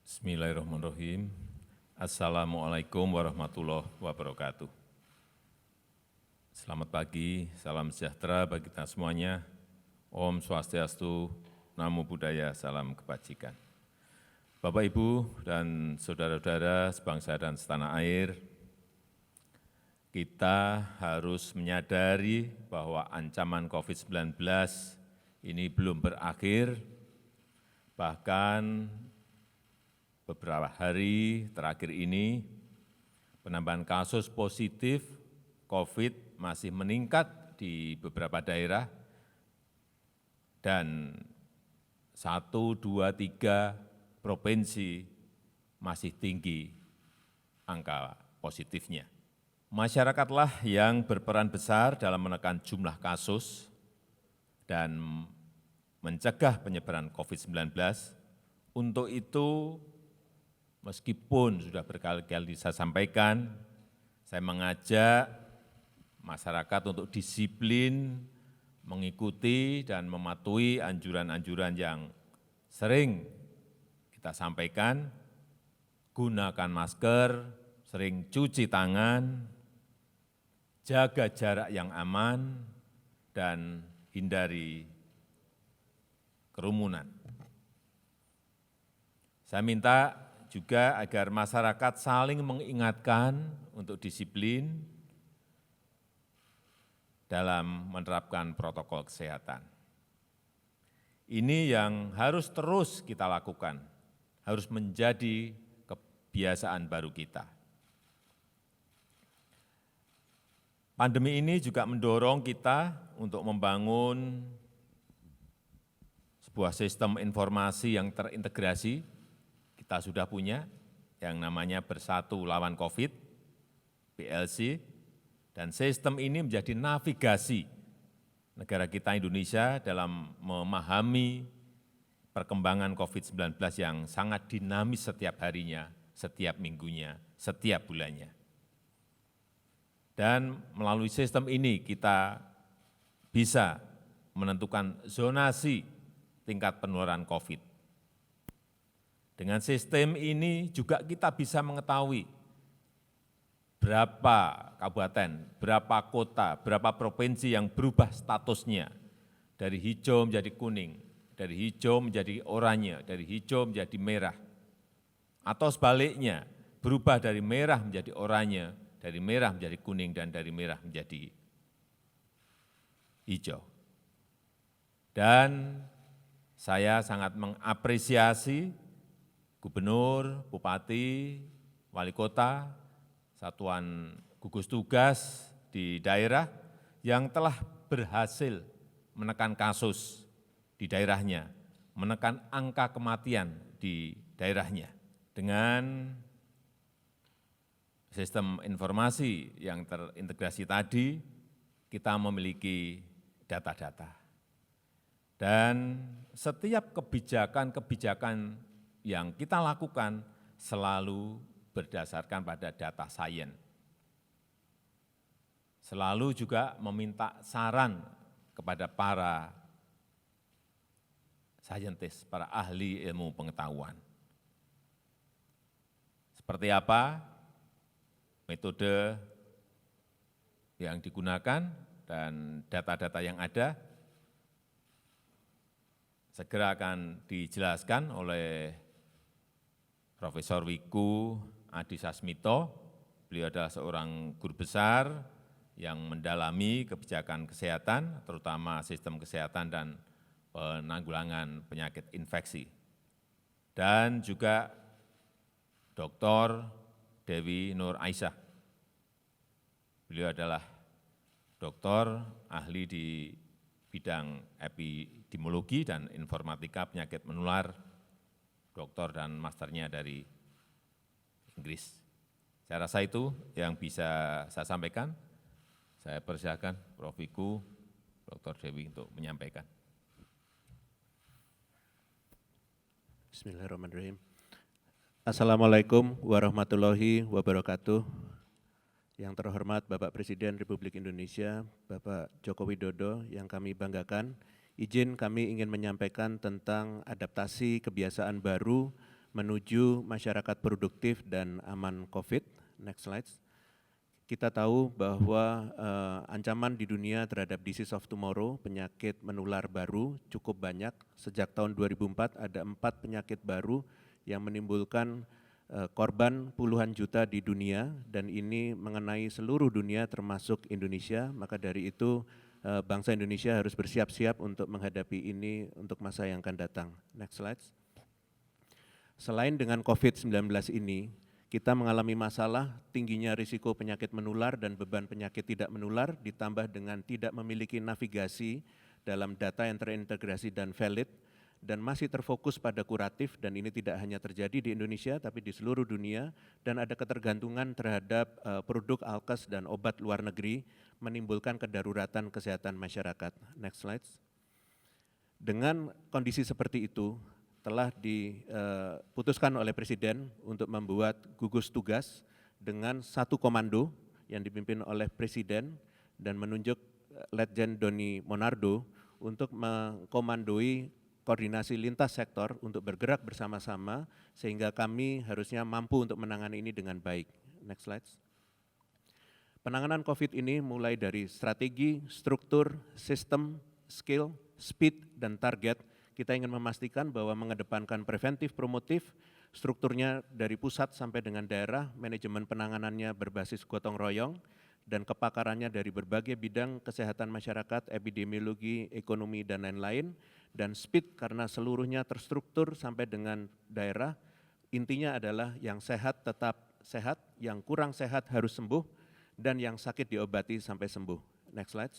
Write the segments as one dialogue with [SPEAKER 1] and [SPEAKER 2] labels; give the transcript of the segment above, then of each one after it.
[SPEAKER 1] Bismillahirrahmanirrahim. Assalamualaikum warahmatullahi wabarakatuh. Selamat pagi, salam sejahtera bagi kita semuanya. Om Swastiastu, Namo Buddhaya, salam kebajikan. Bapak, Ibu, dan saudara-saudara sebangsa dan setanah air, kita harus menyadari bahwa ancaman COVID-19 ini belum berakhir, bahkan beberapa hari terakhir ini, penambahan kasus positif COVID masih meningkat di beberapa daerah, dan 1, 2, 3 provinsi masih tinggi angka positifnya. Masyarakatlah yang berperan besar dalam menekan jumlah kasus dan mencegah penyebaran COVID-19. Untuk itu, meskipun sudah berkali-kali saya sampaikan, saya mengajak masyarakat untuk disiplin, mengikuti dan mematuhi anjuran-anjuran yang sering kita sampaikan, gunakan masker, sering cuci tangan, jaga jarak yang aman, dan hindari kerumunan. Saya minta juga agar masyarakat saling mengingatkan untuk disiplin dalam menerapkan protokol kesehatan. Ini yang harus terus kita lakukan, harus menjadi kebiasaan baru kita. Pandemi ini juga mendorong kita untuk membangun sebuah sistem informasi yang terintegrasi. Kita sudah punya yang namanya Bersatu Lawan COVID, BLC, dan sistem ini menjadi navigasi negara kita Indonesia dalam memahami perkembangan COVID-19 yang sangat dinamis setiap harinya, setiap minggunya, setiap bulannya. Dan melalui sistem ini kita bisa menentukan zonasi tingkat penularan COVID. Dengan sistem ini juga kita bisa mengetahui berapa kabupaten, berapa kota, berapa provinsi yang berubah statusnya dari hijau menjadi kuning, dari hijau menjadi oranye, dari hijau menjadi merah. Atau sebaliknya, berubah dari merah menjadi oranye, dari merah menjadi kuning, dan dari merah menjadi hijau. Dan saya sangat mengapresiasi Gubernur, Bupati, Wali Kota, Satuan Gugus Tugas di daerah yang telah berhasil menekan kasus di daerahnya, menekan angka kematian di daerahnya. Dengan sistem informasi yang terintegrasi tadi, kita memiliki data-data. Dan setiap kebijakan-kebijakan yang kita lakukan selalu berdasarkan pada data sains. Selalu juga meminta saran kepada para saintis, para ahli ilmu pengetahuan. Seperti apa metode yang digunakan dan data-data yang ada, segera akan dijelaskan oleh Profesor Wiku Adhisa Smito. Beliau adalah seorang guru besar yang mendalami kebijakan kesehatan, terutama sistem kesehatan dan penanggulangan penyakit infeksi. Dan juga Dr. Dewi Nur Aisyah. Beliau adalah doktor ahli di bidang epidemiologi dan informatika penyakit menular, doktor dan masternya dari Inggris. Saya rasa itu yang bisa saya sampaikan. Saya persilakan Prof. Wiku, Dr. Dewi untuk menyampaikan.
[SPEAKER 2] Bismillahirrahmanirrahim. Assalamualaikum warahmatullahi wabarakatuh. Yang terhormat Bapak Presiden Republik Indonesia, Bapak Joko Widodo, yang kami banggakan, izin kami ingin menyampaikan tentang adaptasi kebiasaan baru menuju masyarakat produktif dan aman COVID. Next slide. Kita tahu bahwa ancaman di dunia terhadap disease of tomorrow, penyakit menular baru cukup banyak. Sejak tahun 2004 ada 4 penyakit baru yang menimbulkan korban puluhan juta di dunia, dan ini mengenai seluruh dunia termasuk Indonesia. Maka dari itu bangsa Indonesia harus bersiap-siap untuk menghadapi ini untuk masa yang akan datang. Next slide. Selain dengan COVID-19 ini, kita mengalami masalah tingginya risiko penyakit menular dan beban penyakit tidak menular, ditambah dengan tidak memiliki navigasi dalam data yang terintegrasi dan valid, dan masih terfokus pada kuratif, dan ini tidak hanya terjadi di Indonesia tapi di seluruh dunia, dan ada ketergantungan terhadap produk alkes dan obat luar negeri, menimbulkan kedaruratan kesehatan masyarakat. Next slide. Dengan kondisi seperti itu, telah diputuskan oleh Presiden untuk membuat gugus tugas dengan 1 komando yang dipimpin oleh Presiden dan menunjuk Letjen Doni Monardo untuk mengkomandoi koordinasi lintas sektor untuk bergerak bersama-sama sehingga kami harusnya mampu untuk menangani ini dengan baik. Next slide. Penanganan COVID ini mulai dari strategi, struktur, sistem, skill, speed, dan target. Kita ingin memastikan bahwa mengedepankan preventif promotif, strukturnya dari pusat sampai dengan daerah, manajemen penanganannya berbasis gotong royong, dan kepakarannya dari berbagai bidang kesehatan masyarakat, epidemiologi, ekonomi, dan lain-lain, dan speed karena seluruhnya terstruktur sampai dengan daerah. Intinya adalah yang sehat tetap sehat, yang kurang sehat harus sembuh, dan yang sakit diobati sampai sembuh. Next slide.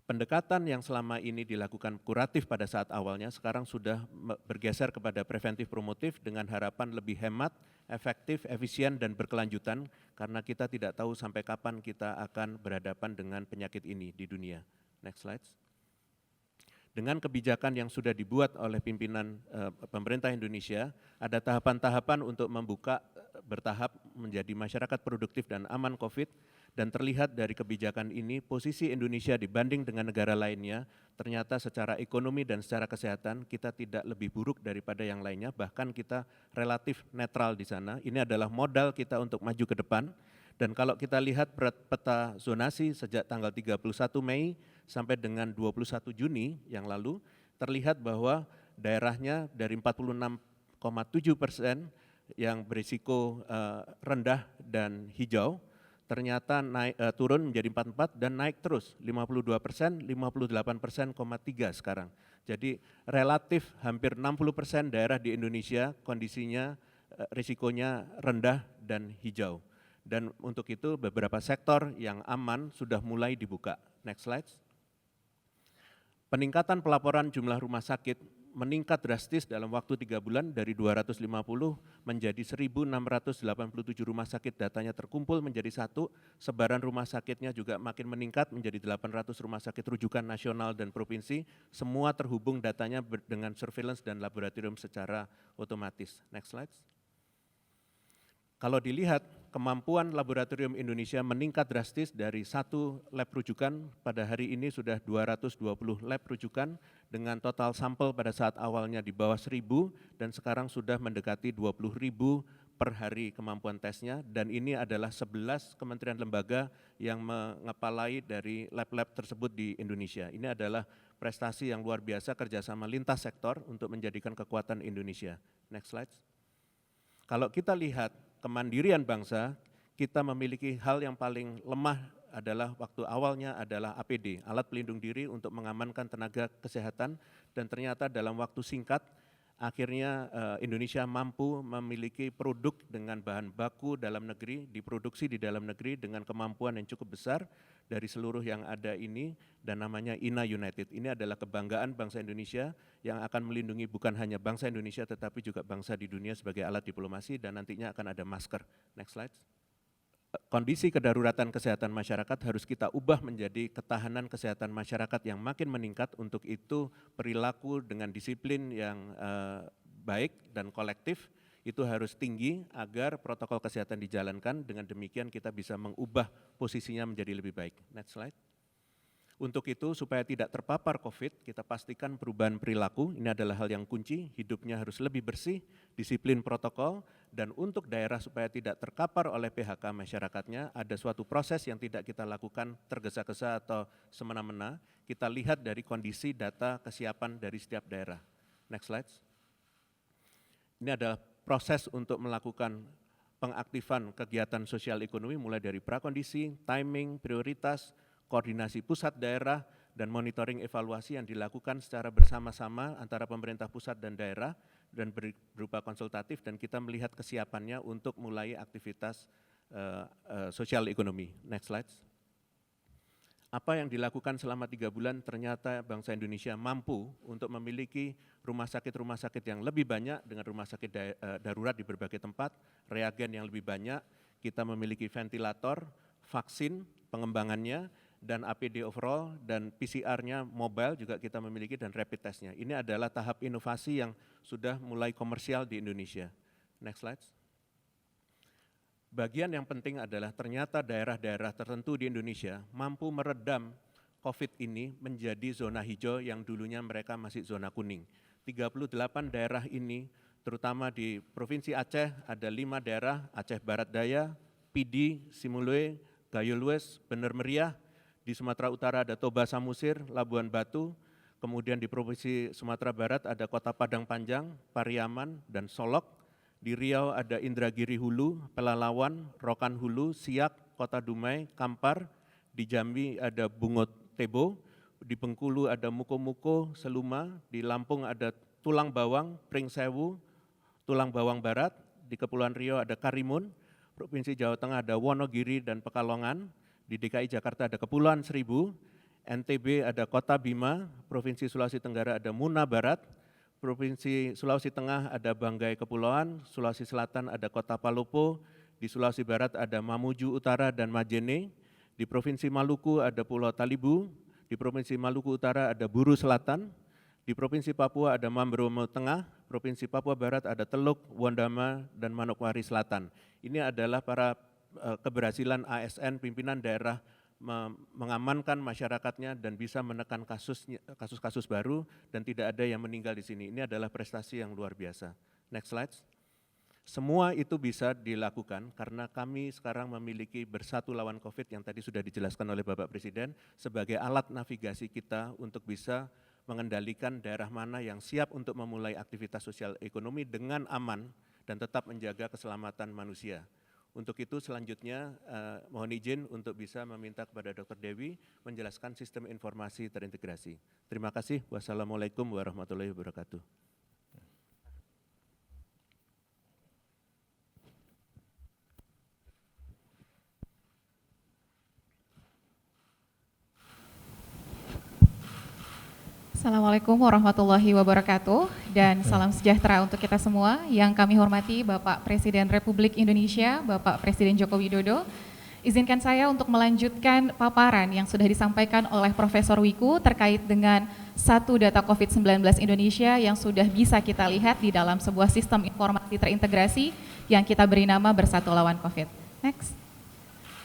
[SPEAKER 2] Pendekatan yang selama ini dilakukan kuratif pada saat awalnya sekarang sudah bergeser kepada preventif promotif dengan harapan lebih hemat, efektif, efisien, dan berkelanjutan karena kita tidak tahu sampai kapan kita akan berhadapan dengan penyakit ini di dunia. Next slide. Dengan kebijakan yang sudah dibuat oleh pimpinan pemerintah Indonesia, ada tahapan-tahapan untuk membuka bertahap menjadi masyarakat produktif dan aman COVID, dan terlihat dari kebijakan ini posisi Indonesia dibanding dengan negara lainnya ternyata secara ekonomi dan secara kesehatan kita tidak lebih buruk daripada yang lainnya, bahkan kita relatif netral di sana. Ini adalah modal kita untuk maju ke depan. Dan kalau kita lihat peta zonasi sejak tanggal 31 Mei sampai dengan 21 Juni yang lalu, terlihat bahwa daerahnya dari 46,7% yang berisiko rendah dan hijau, ternyata turun menjadi 44 dan naik terus 52%, 58,3% sekarang. Jadi relatif hampir 60% daerah di Indonesia kondisinya risikonya rendah dan hijau. Dan untuk itu beberapa sektor yang aman sudah mulai dibuka. Next slide. Peningkatan pelaporan jumlah rumah sakit meningkat drastis dalam waktu 3 bulan dari 250 menjadi 1.687 rumah sakit, datanya terkumpul menjadi 1, sebaran rumah sakitnya juga makin meningkat menjadi 800 rumah sakit rujukan nasional dan provinsi, semua terhubung datanya dengan surveillance dan laboratorium secara otomatis. Next slide. Kalau dilihat kemampuan laboratorium Indonesia meningkat drastis dari 1 lab rujukan, pada hari ini sudah 220 lab rujukan dengan total sampel pada saat awalnya di bawah 1.000 dan sekarang sudah mendekati 20.000 per hari kemampuan tesnya, dan ini adalah 11 kementerian lembaga yang mengepalai dari lab-lab tersebut di Indonesia. Ini adalah prestasi yang luar biasa kerjasama lintas sektor untuk menjadikan kekuatan Indonesia. Next slide. Kalau kita lihat kemandirian bangsa, kita memiliki hal yang paling lemah adalah waktu awalnya adalah APD, alat pelindung diri untuk mengamankan tenaga kesehatan, dan ternyata dalam waktu singkat akhirnya Indonesia mampu memiliki produk dengan bahan baku dalam negeri, diproduksi di dalam negeri dengan kemampuan yang cukup besar dari seluruh yang ada ini, dan namanya INA United. Ini adalah kebanggaan bangsa Indonesia yang akan melindungi bukan hanya bangsa Indonesia tetapi juga bangsa di dunia sebagai alat diplomasi, dan nantinya akan ada masker. Next slide. Kondisi kedaruratan kesehatan masyarakat harus kita ubah menjadi ketahanan kesehatan masyarakat yang makin meningkat. Untuk itu perilaku dengan disiplin yang baik dan kolektif itu harus tinggi agar protokol kesehatan dijalankan. Dengan demikian kita bisa mengubah posisinya menjadi lebih baik. Next slide. Untuk itu, supaya tidak terpapar COVID, kita pastikan perubahan perilaku, ini adalah hal yang kunci, hidupnya harus lebih bersih, disiplin protokol, dan untuk daerah supaya tidak terkapar oleh PHK masyarakatnya, ada suatu proses yang tidak kita lakukan tergesa-gesa atau semena-mena, kita lihat dari kondisi data kesiapan dari setiap daerah. Next slide. Ini adalah proses untuk melakukan pengaktifan kegiatan sosial ekonomi mulai dari prakondisi, timing, prioritas, koordinasi pusat daerah, dan monitoring evaluasi yang dilakukan secara bersama-sama antara pemerintah pusat dan daerah dan berupa konsultatif, dan kita melihat kesiapannya untuk mulai aktivitas sosial ekonomi. Next slide. Apa yang dilakukan selama 3 bulan ternyata bangsa Indonesia mampu untuk memiliki rumah sakit yang lebih banyak dengan rumah sakit darurat di berbagai tempat, reagen yang lebih banyak, kita memiliki ventilator, vaksin, pengembangannya, dan APD overall, dan PCR-nya mobile juga kita memiliki, dan rapid test-nya. Ini adalah tahap inovasi yang sudah mulai komersial di Indonesia. Next slide. Bagian yang penting adalah ternyata daerah-daerah tertentu di Indonesia mampu meredam COVID ini menjadi zona hijau yang dulunya mereka masih zona kuning. 38 daerah ini, terutama di Provinsi Aceh, ada 5 daerah, Aceh Barat Daya, Pidi, Simulue, Gayo Lues, Bener Meriah. Di Sumatera Utara ada Toba Samosir, Labuan Batu, kemudian di Provinsi Sumatera Barat ada Kota Padang Panjang, Pariaman, dan Solok. Di Riau ada Indragiri Hulu, Pelalawan, Rokan Hulu, Siak, Kota Dumai, Kampar. Di Jambi ada Bungot Tebo, di Bengkulu ada Muko-Muko, Seluma, di Lampung ada Tulang Bawang, Pring Sewu, Tulang Bawang Barat. Di Kepulauan Riau ada Karimun, Provinsi Jawa Tengah ada Wonogiri dan Pekalongan. Di DKI Jakarta ada Kepulauan Seribu, NTB ada Kota Bima, Provinsi Sulawesi Tenggara ada Muna Barat, Provinsi Sulawesi Tengah ada Banggai Kepulauan, Sulawesi Selatan ada Kota Palopo, di Sulawesi Barat ada Mamuju Utara dan Majene, di Provinsi Maluku ada Pulau Talibu, di Provinsi Maluku Utara ada Buru Selatan, di Provinsi Papua ada Mambromo Tengah, Provinsi Papua Barat ada Teluk, Wondama, dan Manokwari Selatan. Ini adalah para keberhasilan ASN pimpinan daerah mengamankan masyarakatnya dan bisa menekan kasus-kasus baru dan tidak ada yang meninggal di sini. Ini adalah prestasi yang luar biasa. Next slide. Semua itu bisa dilakukan karena kami sekarang memiliki Bersatu Lawan COVID yang tadi sudah dijelaskan oleh Bapak Presiden sebagai alat navigasi kita untuk bisa mengendalikan daerah mana yang siap untuk memulai aktivitas sosial ekonomi dengan aman dan tetap menjaga keselamatan manusia. Untuk itu selanjutnya mohon izin untuk bisa meminta kepada Dr. Dewi menjelaskan sistem informasi terintegrasi. Terima kasih. Wassalamualaikum warahmatullahi wabarakatuh.
[SPEAKER 3] Assalamualaikum warahmatullahi wabarakatuh dan salam sejahtera untuk kita semua. Yang kami hormati Bapak Presiden Republik Indonesia, Bapak Presiden Joko Widodo. Izinkan saya untuk melanjutkan paparan yang sudah disampaikan oleh Profesor Wiku terkait dengan satu data COVID-19 Indonesia yang sudah bisa kita lihat di dalam sebuah sistem informasi terintegrasi yang kita beri nama Bersatu Lawan COVID. Next.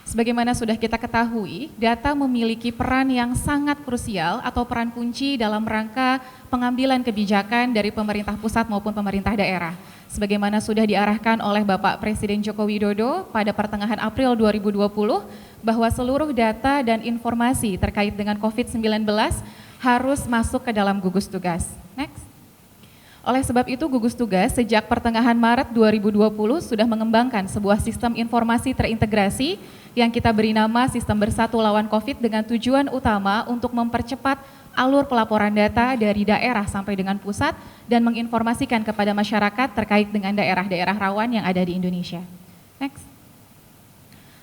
[SPEAKER 3] Sebagaimana sudah kita ketahui, data memiliki peran yang sangat krusial atau peran kunci dalam rangka pengambilan kebijakan dari pemerintah pusat maupun pemerintah daerah. Sebagaimana sudah diarahkan oleh Bapak Presiden Joko Widodo pada pertengahan April 2020, bahwa seluruh data dan informasi terkait dengan COVID-19 harus masuk ke dalam gugus tugas. Next. Oleh sebab itu, gugus tugas sejak pertengahan Maret 2020 sudah mengembangkan sebuah sistem informasi terintegrasi yang kita beri nama Sistem Bersatu Lawan COVID dengan tujuan utama untuk mempercepat alur pelaporan data dari daerah sampai dengan pusat dan menginformasikan kepada masyarakat terkait dengan daerah-daerah rawan yang ada di Indonesia. Next.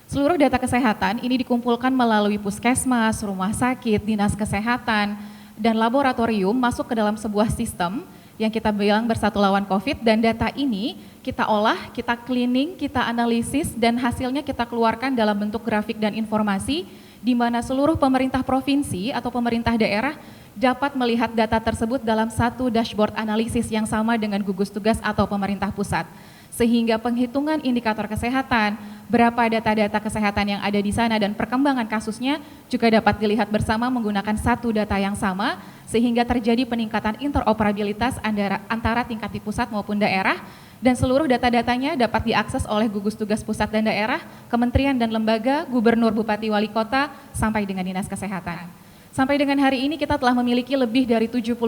[SPEAKER 3] Seluruh data kesehatan ini dikumpulkan melalui puskesmas, rumah sakit, dinas kesehatan, dan laboratorium masuk ke dalam sebuah sistem yang kita bilang Bersatu Lawan COVID, dan data ini kita olah, kita cleaning, kita analisis, dan hasilnya kita keluarkan dalam bentuk grafik dan informasi di mana seluruh pemerintah provinsi atau pemerintah daerah dapat melihat data tersebut dalam satu dashboard analisis yang sama dengan gugus tugas atau pemerintah pusat. Sehingga penghitungan indikator kesehatan, berapa data-data kesehatan yang ada di sana dan perkembangan kasusnya juga dapat dilihat bersama menggunakan satu data yang sama, sehingga terjadi peningkatan interoperabilitas antara tingkat di pusat maupun daerah, dan seluruh data-datanya dapat diakses oleh gugus tugas pusat dan daerah, kementerian dan lembaga, gubernur, bupati, wali kota, sampai dengan dinas kesehatan. Sampai dengan hari ini kita telah memiliki lebih dari 76.000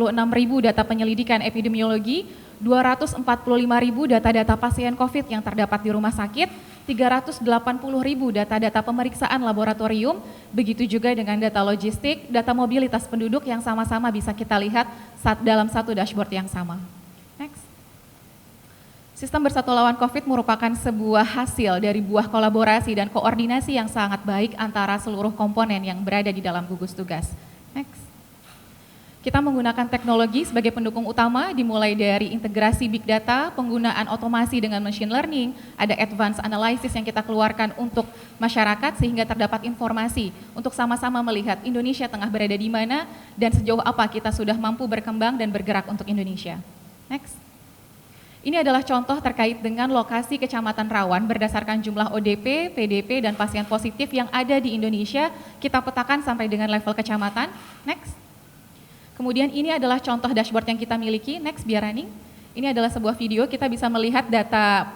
[SPEAKER 3] data penyelidikan epidemiologi, 245.000 data-data pasien COVID yang terdapat di rumah sakit, 380.000 data-data pemeriksaan laboratorium, begitu juga dengan data logistik, data mobilitas penduduk yang sama-sama bisa kita lihat dalam satu dashboard yang sama. Next. Sistem Bersatu Lawan COVID merupakan sebuah hasil dari buah kolaborasi dan koordinasi yang sangat baik antara seluruh komponen yang berada di dalam gugus tugas. Next. Kita menggunakan teknologi sebagai pendukung utama, dimulai dari integrasi big data, penggunaan otomasi dengan machine learning, ada advanced analysis yang kita keluarkan untuk masyarakat sehingga terdapat informasi untuk sama-sama melihat Indonesia tengah berada di mana dan sejauh apa kita sudah mampu berkembang dan bergerak untuk Indonesia. Next. Ini adalah contoh terkait dengan lokasi kecamatan rawan berdasarkan jumlah ODP, PDP, dan pasien positif yang ada di Indonesia, kita petakan sampai dengan level kecamatan. Next. Kemudian ini adalah contoh dashboard yang kita miliki. Next, biar running. Ini adalah sebuah video, kita bisa melihat data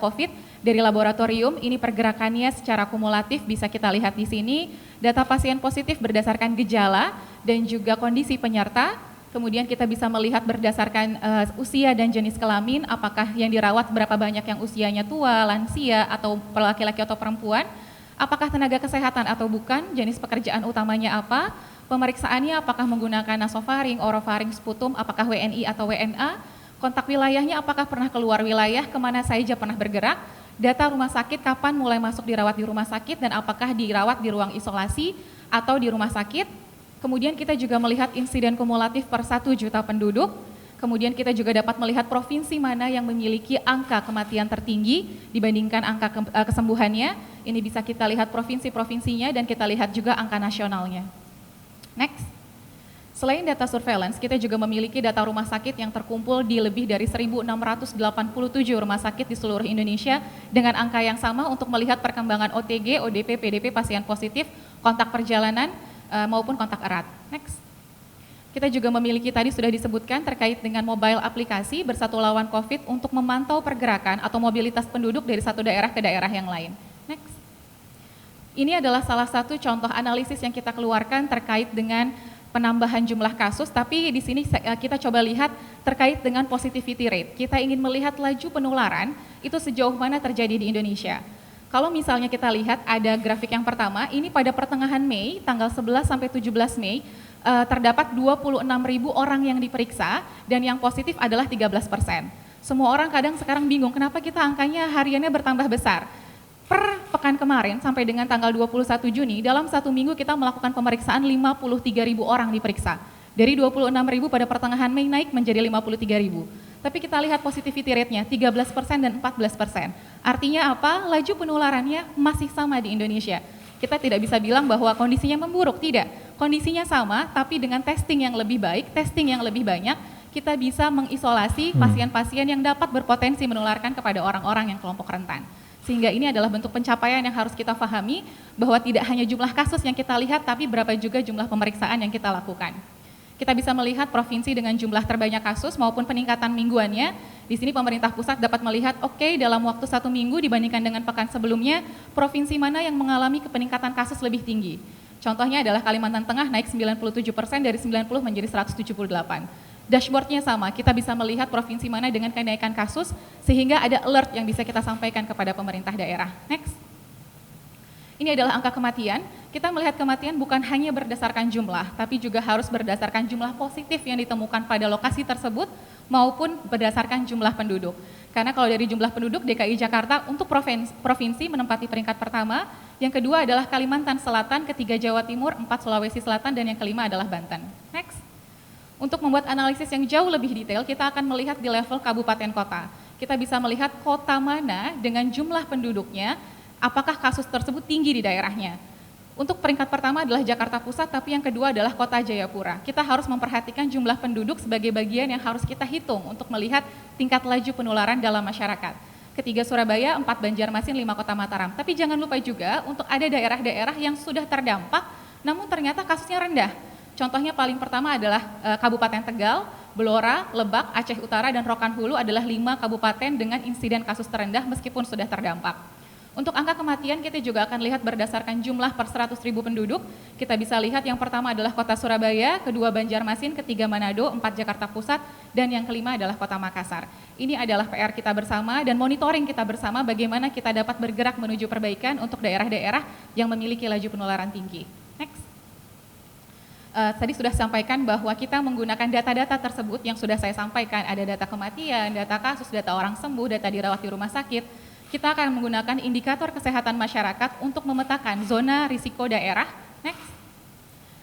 [SPEAKER 3] COVID dari laboratorium. Ini pergerakannya secara kumulatif bisa kita lihat di sini. Data pasien positif berdasarkan gejala dan juga kondisi penyerta. Kemudian kita bisa melihat berdasarkan usia dan jenis kelamin, apakah yang dirawat berapa banyak yang usianya tua, lansia, atau laki-laki atau perempuan, apakah tenaga kesehatan atau bukan, jenis pekerjaan utamanya apa, pemeriksaannya apakah menggunakan nasofaring, orofaring, sputum, apakah WNI atau WNA, kontak wilayahnya apakah pernah keluar wilayah, kemana saja pernah bergerak, data rumah sakit kapan mulai masuk dirawat di rumah sakit dan apakah dirawat di ruang isolasi atau di rumah sakit. Kemudian kita juga melihat insiden kumulatif per 1 juta penduduk, kemudian kita juga dapat melihat provinsi mana yang memiliki angka kematian tertinggi dibandingkan angka kesembuhannya. Ini bisa kita lihat provinsi-provinsinya dan kita lihat juga angka nasionalnya. Next. Selain data surveillance, kita juga memiliki data rumah sakit yang terkumpul di lebih dari 1.687 rumah sakit di seluruh Indonesia dengan angka yang sama untuk melihat perkembangan OTG, ODP, PDP, pasien positif, kontak perjalanan, maupun kontak erat. Next. Kita juga memiliki tadi sudah disebutkan terkait dengan mobile aplikasi Bersatu Lawan COVID untuk memantau pergerakan atau mobilitas penduduk dari satu daerah ke daerah yang lain. Next. Ini adalah salah satu contoh analisis yang kita keluarkan terkait dengan penambahan jumlah kasus, tapi di sini kita coba lihat terkait dengan positivity rate. Kita ingin melihat laju penularan itu sejauh mana terjadi di Indonesia. Kalau misalnya kita lihat ada grafik yang pertama, ini pada pertengahan Mei, tanggal 11 sampai 17 Mei, terdapat 26.000 orang yang diperiksa dan yang positif adalah 13%. Semua orang kadang sekarang bingung kenapa kita angkanya hariannya bertambah besar. Per pekan kemarin sampai dengan tanggal 21 Juni, dalam satu minggu kita melakukan pemeriksaan 53.000 orang diperiksa. Dari 26.000 pada pertengahan Mei naik menjadi 53.000. Tapi kita lihat positivity rate-nya 13% dan 14%. Artinya apa? Laju penularannya masih sama di Indonesia. Kita tidak bisa bilang bahwa kondisinya memburuk, tidak. Kondisinya sama, tapi dengan testing yang lebih baik, testing yang lebih banyak, kita bisa mengisolasi pasien-pasien yang dapat berpotensi menularkan kepada orang-orang yang kelompok rentan. Sehingga ini adalah bentuk pencapaian yang harus kita pahami, bahwa tidak hanya jumlah kasus yang kita lihat, tapi berapa juga jumlah pemeriksaan yang kita lakukan. Kita bisa melihat provinsi dengan jumlah terbanyak kasus maupun peningkatan mingguannya. Di sini pemerintah pusat dapat melihat, oke, dalam waktu 1 minggu dibandingkan dengan pekan sebelumnya, provinsi mana yang mengalami peningkatan kasus lebih tinggi. Contohnya adalah Kalimantan Tengah naik 97% dari 90 menjadi 178. Dashboardnya sama, kita bisa melihat provinsi mana dengan kenaikan kasus, sehingga ada alert yang bisa kita sampaikan kepada pemerintah daerah. Next. Ini adalah angka kematian. Kita melihat kematian bukan hanya berdasarkan jumlah, tapi juga harus berdasarkan jumlah positif yang ditemukan pada lokasi tersebut maupun berdasarkan jumlah penduduk. Karena kalau dari jumlah penduduk, DKI Jakarta untuk provinsi menempati peringkat pertama, yang kedua adalah Kalimantan Selatan, ketiga Jawa Timur, 4 Sulawesi Selatan, dan yang kelima adalah Banten. Next. Untuk membuat analisis yang jauh lebih detail, kita akan melihat di level kabupaten kota. Kita bisa melihat kota mana dengan jumlah penduduknya, apakah kasus tersebut tinggi di daerahnya. Untuk peringkat pertama adalah Jakarta Pusat, tapi yang kedua adalah Kota Jayapura. Kita harus memperhatikan jumlah penduduk sebagai bagian yang harus kita hitung untuk melihat tingkat laju penularan dalam masyarakat. ketiga Surabaya, 4 Banjarmasin, 5 Kota Mataram. Tapi jangan lupa juga untuk ada daerah-daerah yang sudah terdampak, namun ternyata kasusnya rendah. Contohnya paling pertama adalah Kabupaten Tegal, Blora, Lebak, Aceh Utara, dan Rokan Hulu adalah 5 kabupaten dengan insiden kasus terendah meskipun sudah terdampak. Untuk angka kematian kita juga akan lihat berdasarkan jumlah per 100.000 penduduk. Kita bisa lihat yang pertama adalah Kota Surabaya, kedua Banjarmasin, ketiga Manado, 4 Jakarta Pusat, dan yang kelima adalah Kota Makassar. Ini adalah PR kita bersama dan monitoring kita bersama bagaimana kita dapat bergerak menuju perbaikan untuk daerah-daerah yang memiliki laju penularan tinggi. Next. Tadi sudah sampaikan bahwa kita menggunakan data-data tersebut yang sudah saya sampaikan, ada data kematian, data kasus, data orang sembuh, data dirawat di rumah sakit. Kita akan menggunakan indikator kesehatan masyarakat untuk memetakan zona risiko daerah. Next.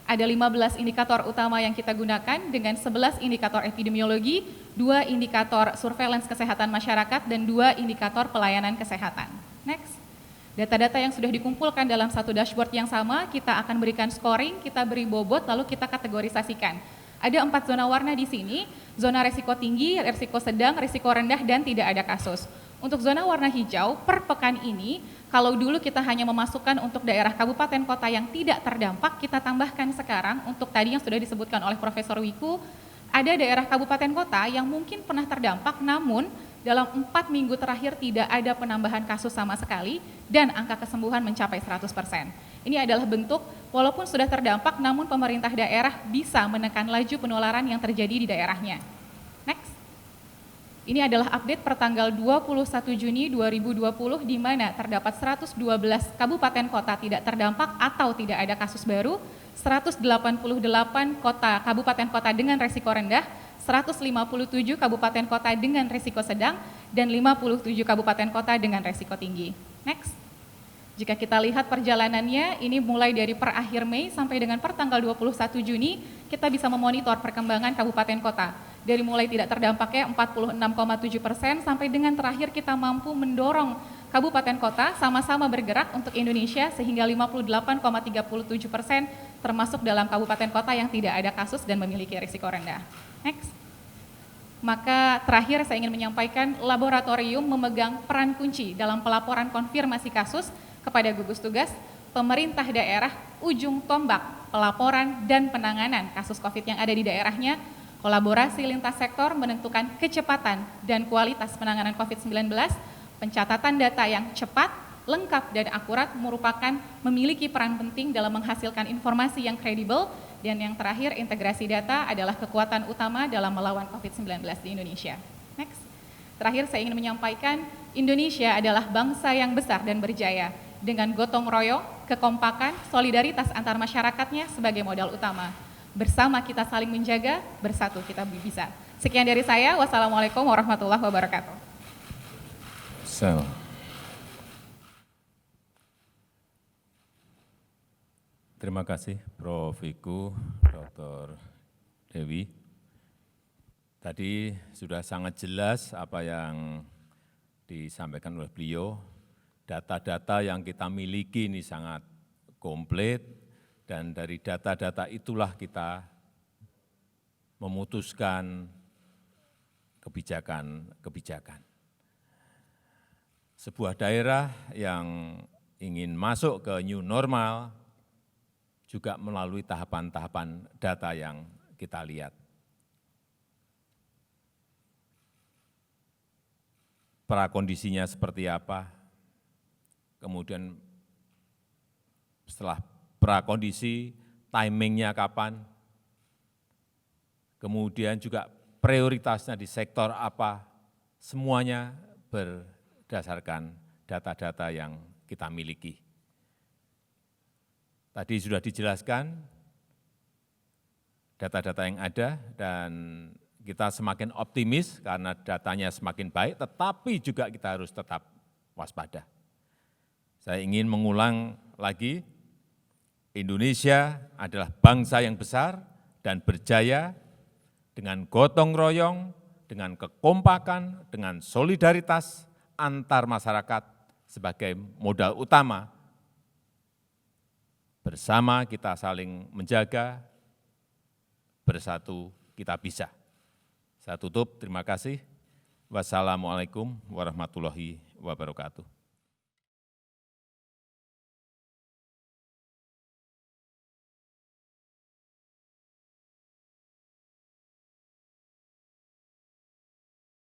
[SPEAKER 3] Ada 15 indikator utama yang kita gunakan dengan 11 indikator epidemiologi, 2 indikator surveillance kesehatan masyarakat, dan 2 indikator pelayanan kesehatan. Next. Data-data yang sudah dikumpulkan dalam satu dashboard yang sama, kita akan berikan scoring, kita beri bobot, lalu kita kategorisasikan. Ada 4 zona warna di sini, zona risiko tinggi, risiko sedang, risiko rendah, dan tidak ada kasus. Untuk zona warna hijau, per pekan ini, kalau dulu kita hanya memasukkan untuk daerah kabupaten kota yang tidak terdampak, kita tambahkan sekarang untuk tadi yang sudah disebutkan oleh Profesor Wiku, ada daerah kabupaten kota yang mungkin pernah terdampak, namun dalam 4 minggu terakhir tidak ada penambahan kasus sama sekali dan angka kesembuhan mencapai 100%. Ini adalah bentuk walaupun sudah terdampak namun pemerintah daerah bisa menekan laju penularan yang terjadi di daerahnya. Next. Ini adalah update per tanggal 21 Juni 2020 di mana terdapat 112 kabupaten kota tidak terdampak atau tidak ada kasus baru, 188 kabupaten kota dengan resiko rendah, 157 kabupaten kota dengan risiko sedang, dan 57 kabupaten kota dengan risiko tinggi. Next. Jika kita lihat perjalanannya, ini mulai dari per akhir Mei sampai dengan per tanggal 21 Juni, kita bisa memonitor perkembangan kabupaten kota. Dari mulai tidak terdampaknya 46,7% sampai dengan terakhir kita mampu mendorong kabupaten kota sama-sama bergerak untuk Indonesia sehingga 58,37% termasuk dalam kabupaten kota yang tidak ada kasus dan memiliki risiko rendah. Next. Maka terakhir saya ingin menyampaikan laboratorium memegang peran kunci dalam pelaporan konfirmasi kasus kepada gugus tugas, pemerintah daerah, ujung tombak pelaporan dan penanganan kasus COVID yang ada di daerahnya, kolaborasi lintas sektor menentukan kecepatan dan kualitas penanganan COVID-19, pencatatan data yang cepat, lengkap dan akurat merupakan memiliki peran penting dalam menghasilkan informasi yang kredibel, dan yang terakhir integrasi data adalah kekuatan utama dalam melawan COVID-19 di Indonesia. Next. Terakhir saya ingin menyampaikan Indonesia adalah bangsa yang besar dan berjaya dengan gotong royong, kekompakan, solidaritas antar masyarakatnya sebagai modal utama. Bersama kita saling menjaga, bersatu kita bisa. Sekian dari saya, wassalamualaikum warahmatullahi wabarakatuh.
[SPEAKER 1] Terima kasih Prof. Wiku, Dr. Dewi. Tadi sudah sangat jelas apa yang disampaikan oleh beliau. Data-data yang kita miliki ini sangat komplit dan dari data-data itulah kita memutuskan kebijakan-kebijakan. Sebuah daerah yang ingin masuk ke new normal juga melalui tahapan-tahapan data yang kita lihat. Prakondisinya seperti apa, kemudian setelah prakondisi, timingnya kapan, kemudian juga prioritasnya di sektor apa, semuanya berdasarkan data-data yang kita miliki. Tadi sudah dijelaskan data-data yang ada dan kita semakin optimis karena datanya semakin baik, tetapi juga kita harus tetap waspada. Saya ingin mengulang lagi, Indonesia adalah bangsa yang besar dan berjaya dengan gotong royong, dengan kekompakan, dengan solidaritas antar masyarakat sebagai modal utama. Bersama kita saling menjaga, bersatu kita bisa. Saya tutup, terima kasih. Wassalamualaikum warahmatullahi wabarakatuh.